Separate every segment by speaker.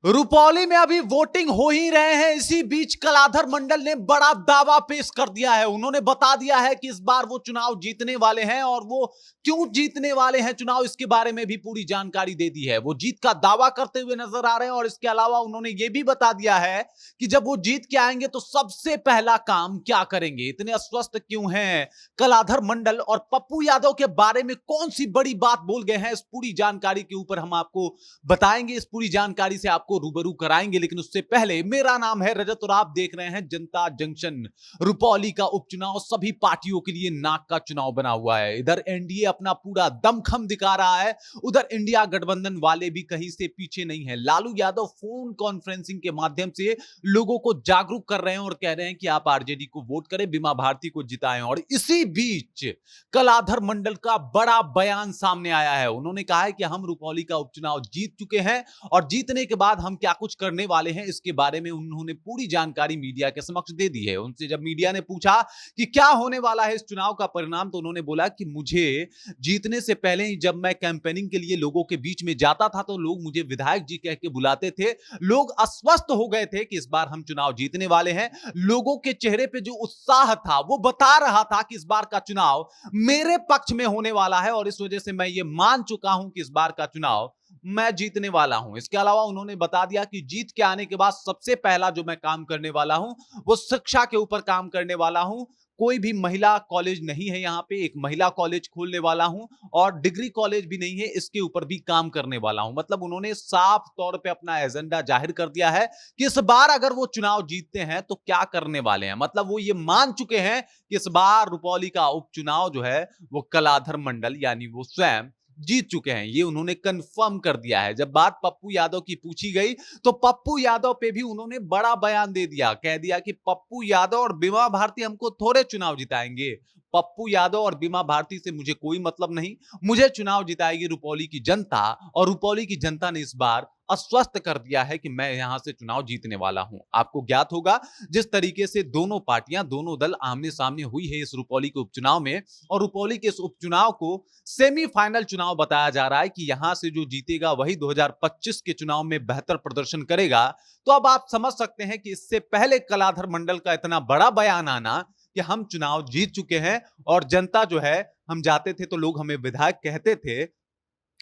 Speaker 1: रुपौली में अभी वोटिंग हो ही रहे हैं। इसी बीच कलाधर मंडल ने बड़ा दावा पेश कर दिया है। उन्होंने बता दिया है कि इस बार वो चुनाव जीतने वाले हैं और वो क्यों जीतने वाले हैं चुनाव, इसके बारे में भी पूरी जानकारी दे दी है। वो जीत का दावा करते हुए नजर आ रहे हैं और इसके अलावा उन्होंने ये भी बता दिया है कि जब वो जीत के आएंगे तो सबसे पहला काम क्या करेंगे। इतने अस्वस्थ क्यों हैं कलाधर मंडल और पप्पू यादव के बारे में कौन सी बड़ी बात बोल गए हैं, इस पूरी जानकारी के ऊपर हम आपको बताएंगे। इस पूरी जानकारी से आपको रूबरू कराएंगे, लेकिन उससे पहले मेरा नाम है रजत और आप देख रहे हैं जनता जंक्शन। रुपौली का उपचुनाव सभी पार्टियों के लिए नाक का चुनाव बना हुआ है। इधर एनडीए अपना पूरा दमखम दिखा रहा है, उधर इंडिया गठबंधन वाले भी कहीं से पीछे नहीं है। लालू यादव फोन कॉन्फ्रेंसिंग के माध्यम से लोगों को जागरूक कर रहे हैं और कह रहे हैं कि आप आरजेडी को वोट करें, बीमा भारती को जिताएं। और इसी बीच कलाधर मंडल का बड़ा बयान सामने आया है। उन्होंने कहा है कि हम रुपौली का उपचुनाव जीत चुके हैं और जीतने के बाद हम क्या कुछ करने वाले हैं, इसके बारे में उन्होंने पूरी जानकारी मीडिया के समक्ष दे दी है। उनसे जब मीडिया ने पूछा कि क्या होने वाला है इस चुनाव का परिणाम, तो उन्होंने बोला कि मुझे जीतने से पहले ही जब मैं कैंपेनिंग के लिए लोगों के बीच में जाता था तो लोग मुझे विधायक जी कह के बुलाते थे। लोग अस्वस्थ हो गए थे कि इस बार हम चुनाव जीतने वाले हैं। लोगों के चेहरे पे जो उत्साह था वो बता रहा था कि इस बार का चुनाव मेरे पक्ष में होने वाला है और इस वजह से मैं ये मान चुका हूं कि इस बार का चुनाव मैं जीतने वाला हूं। इसके अलावा उन्होंने बता दिया कि जीत के आने के बाद सबसे पहला जो मैं काम करने वाला हूं वो शिक्षा के ऊपर काम करने वाला हूं। कोई भी महिला कॉलेज नहीं है यहां पे, एक महिला कॉलेज खोलने वाला हूं और डिग्री कॉलेज भी नहीं है, इसके ऊपर भी काम करने वाला हूं। मतलब उन्होंने साफ तौर पे अपना एजेंडा जाहिर कर दिया है कि इस बार अगर वो चुनाव जीतते हैं तो क्या करने वाले हैं। मतलब वो ये मान चुके हैं कि इस बार रुपौली का उपचुनाव जो है वो कलाधर मंडल यानी वो स्वयं जीत चुके हैं। ये उन्होंने कंफर्म कर दिया है। जब बात पप्पू यादव की पूछी गई तो पप्पू यादव पे भी उन्होंने बड़ा बयान दे दिया, कह दिया कि पप्पू यादव और बीमा भारती हमको थोड़े चुनाव जिताएंगे। पप्पू यादव और बीमा भारती से मुझे कोई मतलब नहीं, मुझे चुनाव जिताएगी रुपौली की जनता और रुपौली की जनता ने इस बार आश्वस्त कर दिया है कि मैं यहां से चुनाव जीतने वाला हूं। आपको ज्ञात होगा जिस तरीके से दोनों पार्टियां, दोनों दल आमने सामने हुई है इस रुपौली के उपचुनाव में और रुपौली के इस उपचुनाव को सेमीफाइनल चुनाव बताया जा रहा है कि यहां से जो जीतेगा वही 2025 के चुनाव में बेहतर प्रदर्शन करेगा। तो अब आप समझ सकते हैं कि इससे पहले कलाधर मंडल का इतना बड़ा बयान आना कि हम चुनाव जीत चुके हैं और जनता जो है, हम जाते थे तो लोग हमें विधायक कहते थे।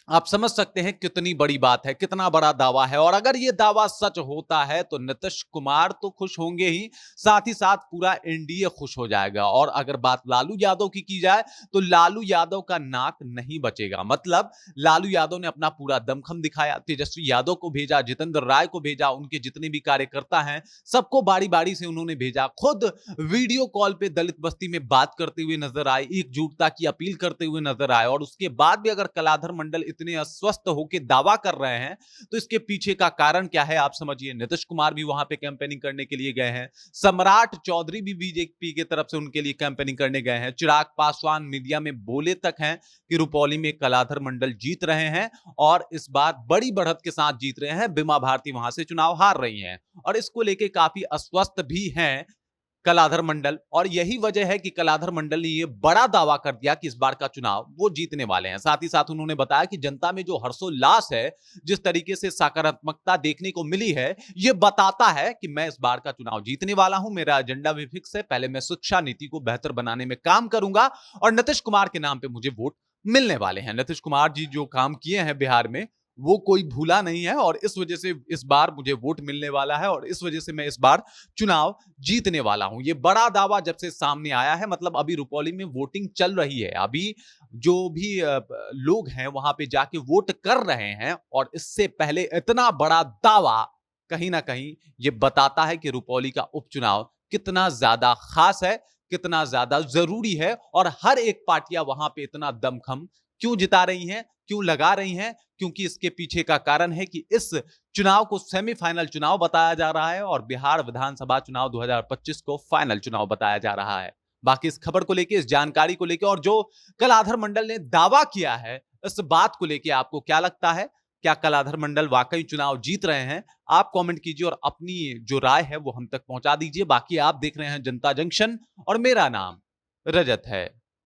Speaker 1: आप समझ सकते हैं कितनी बड़ी बात है, कितना बड़ा दावा है। और अगर यह दावा सच होता है तो नीतीश कुमार तो खुश होंगे ही, साथ ही साथ पूरा एनडीए खुश हो जाएगा। और अगर बात लालू यादव की जाए तो लालू यादव का नाक नहीं बचेगा। मतलब लालू यादव ने अपना पूरा दमखम दिखाया, तेजस्वी यादव को भेजा, जितेंद्र राय को भेजा, उनके जितने भी कार्यकर्ता हैं सबको बारी बारी से उन्होंने भेजा। खुद वीडियो कॉल पे दलित बस्ती में बात करते हुए नजर आए, एकजुटता की अपील करते हुए नजर आए। और उसके बाद भी अगर कलाधर मंडल इतने अस्वस्थ होकर दावा कर रहे हैं तो इसके पीछे का कारण क्या है आप समझिए। नीतीश कुमार भी वहां पे कैंपेनिंग करने के लिए गए हैं, सम्राट चौधरी भी बीजेपी की तरफ से उनके लिए कैंपेनिंग करने गए हैं, चिराग पासवान मीडिया में बोले तक हैं कि रुपौली में कलाधर मंडल जीत रहे हैं और इस बार बड़ी बढ़त के साथ जीत रहे हैं। बीमा भारती वहां से चुनाव हार रही हैं और इसको लेके काफी अस्वस्थ भी हैं कलाधर मंडल। और यही वजह है कि कलाधर मंडल ने यह बड़ा दावा कर दिया कि इस बार का चुनाव वो जीतने वाले हैं। साथ ही साथ उन्होंने बताया कि जनता में जो हर्षोल्लास है, जिस तरीके से सकारात्मकता देखने को मिली है, यह बताता है कि मैं इस बार का चुनाव जीतने वाला हूं। मेरा एजेंडा भी फिक्स है, पहले मैं शिक्षा नीति को बेहतर बनाने में काम करूंगा और नीतीश कुमार के नाम पे मुझे वोट मिलने वाले हैं। नीतीश कुमार जी जो काम किए हैं बिहार में वो कोई भूला नहीं है और इस वजह से इस बार मुझे वोट मिलने वाला है और इस वजह से मैं इस बार चुनाव जीतने वाला हूं। ये बड़ा दावा जब से सामने आया है, मतलब अभी रुपौली में वोटिंग चल रही है, अभी जो भी लोग हैं वहां पे जाके वोट कर रहे हैं और इससे पहले इतना बड़ा दावा कहीं ना कहीं ये बताता है कि रुपौली का उपचुनाव कितना ज्यादा खास है, कितना ज्यादा जरूरी है और हर एक पार्टियां वहां पे इतना दमखम क्यों जिता रही हैं, क्यों लगा रही हैं, क्योंकि इसके पीछे का कारण है कि इस चुनाव को सेमीफाइनल चुनाव बताया जा रहा है और बिहार विधानसभा चुनाव 2025 को फाइनल चुनाव बताया जा रहा है। बाकी इस खबर को लेकर, इस जानकारी को लेकर और जो कलाधर मंडल ने दावा किया है इस बात को लेकर आपको क्या लगता है? क्या कलाधर मंडल वाकई चुनाव जीत रहे हैं? आप कमेंट कीजिए और अपनी जो राय है वो हम तक पहुंचा दीजिए। बाकी आप देख रहे हैं जनता जंक्शन और मेरा नाम रजत है।